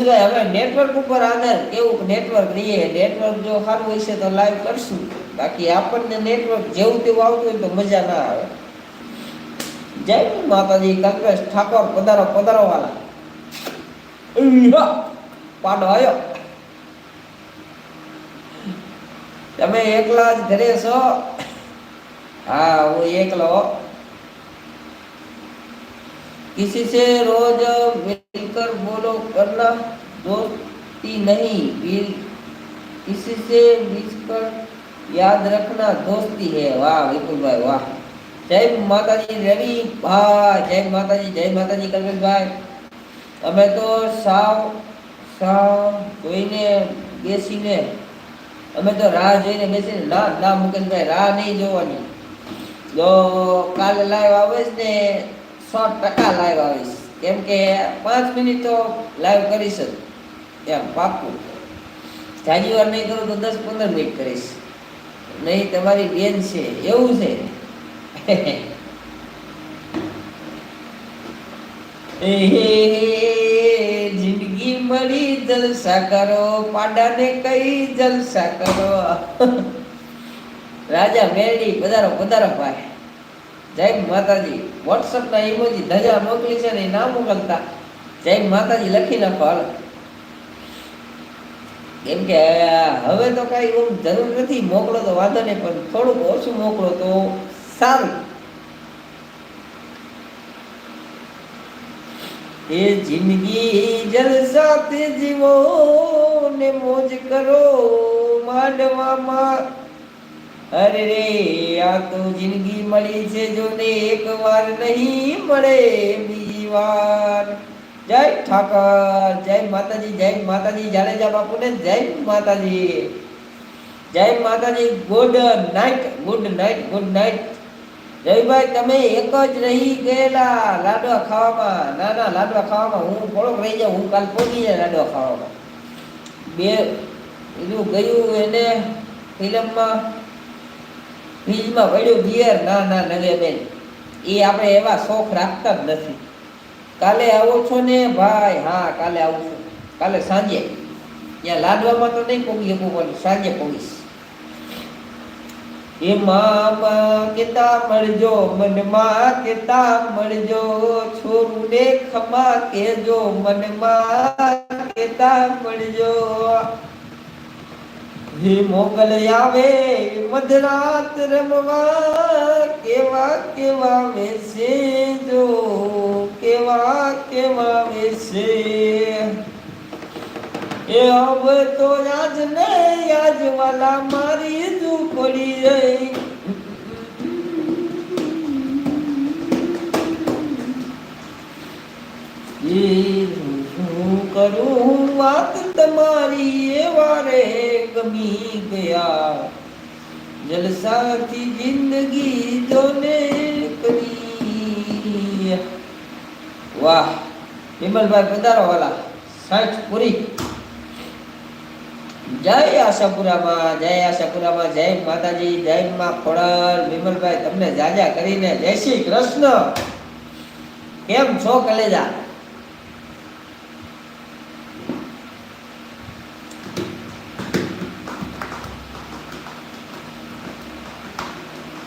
હવે નેટવર્ક ઉપર આધાર કેવું નેટવર્ક રહીએ નેટવર્ક જો સારું હોય છે તો લાઈવ કરશું બાકી આપણને નેટવર્ક જેવું તેવું આવતું હોય તો મજા ના આવે જય માતાજી કલ્પેશ ઠાકોર પધારો પધારો વાલા પાડો આવ્યો તમે એકલા જ ઘરે છો हाँ वो एकलो किसी से रोज मिलकर बोलो करना दोस्ती नहीं किसी से मिलकर याद रखना दोस्ती है वाह विपुल भाई वाह जय माताजी रवि भाई जय माताजी कल्पेश भाई અમે તો સાવ જોઈને બેસીને અમે તો રાહ જોઈને બેસીને ના મુકેશભાઈ રાહ નહીં જોવાની જો કાલે લાઈવ આવીશ ને 100% લાઈવ આવીશ કેમ કે 5 મિનિટ તો લાઈવ કરીશ જ એમ પાક્કું જાજી વાર નહીં કરું તો 10-15 મિનિટ કરીશ નહીં તમારી બેન છે એવું છે જિંદગી મળી જલસા કરો પાડાને કઈ જલસા કરો રાજા મેરડી પધારો પધારો ભાઈ જય માતાજી વોટ્સઅપ ના ઇમોજી ધજા મોકલી છે ને ના મોકલતા જય માતાજી લખી નાખો હાલો કેમ કે હવે તો કઈ જરૂર નથી મોકલો તો વાંધો નહીં પણ થોડુંક ઓછું મોકલો તો સારું એ જિંદગી જલસાથી જીવો ને મોજ કરો માંડવામાં અરે રે આ તો જિંદગી મળી છે જોને એક વાર નહીં મળે બીજી વાર જય ઠાકર જય માતાજી જાડેજા બાપુને જય માતાજી ગુડ નાઇટ રવિભાઈ તમે એક જ રહી ગયેલા લાડવા ખાવામાં ના લાડવા ખાવામાં હું થોડોક રહી જાઉં હું કાલ પહોંચી જાય લાડવા ખાવામાં બે એનું ગયું એને ફિલ્મમાં ફ્રીજમાં પડ્યું બિયર ના નવે બેન એ આપણે એવા શોખ રાખતા જ નથી કાલે આવો છો ને ભાઈ હા કાલે આવું છું કાલે સાંજે ત્યાં લાડવામાં તો નહીં પહોંચી શકું પણ સાંજે પહોંચીશ એ મામા કેતા મળજો મનમાં કેતા મળજો છોરું ને ખમા કેજો મનમાં કેતા મળજો હે મોગલ આવે મધરાત રમવા કેવા વેસે જો કેવા વેસે એ હવે તો આજ ને આજ વાલા મારી ઝૂંપડી રહી હું કરું વાત તમારી એ વારે ગમી ગયા જલસાથી જિંદગી જોને કરી વાહ વિમલભાઈ પધારો વાલા 60 પૂરી જય આશાપુરામાં જય માતાજી જય માં ખોડલ વિમલભાઈ તમને જાજા કરીને જય શ્રી કૃષ્ણ કેમ છો કલેજા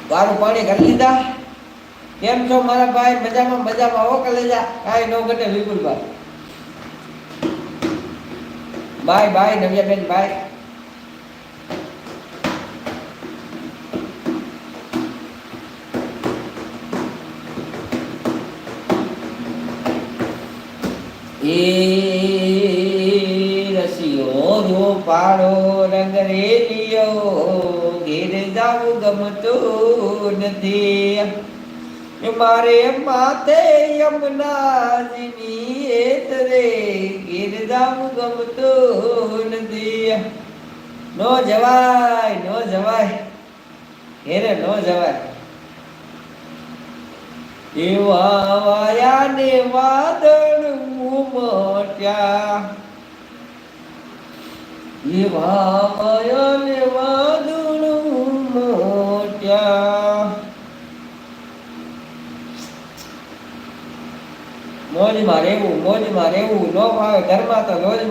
વારું પાણી કરી લીધા કેમ છો મારા ભાઈ મજામાં હો કલેજા કાઈ નો ઘટે વિપુલભાઈ બાય નવ્યાબેન બાય એ રસિયો જો પાડો રંગ રેલિયો ઘેર જાવું ગમતું નથી મારે માથે યમુનાજીની એતરે ઘેર જાવું ગમતું નથી નો જવાય ઘેરે નો જવાય એવા વાયા ને વાદળ ઉમટ્યા એવા વાયા ને વાદળ ઉમટ્યા મોજ મોજમાં રહેવું ન ફાવે ઘરમાં તો રોજ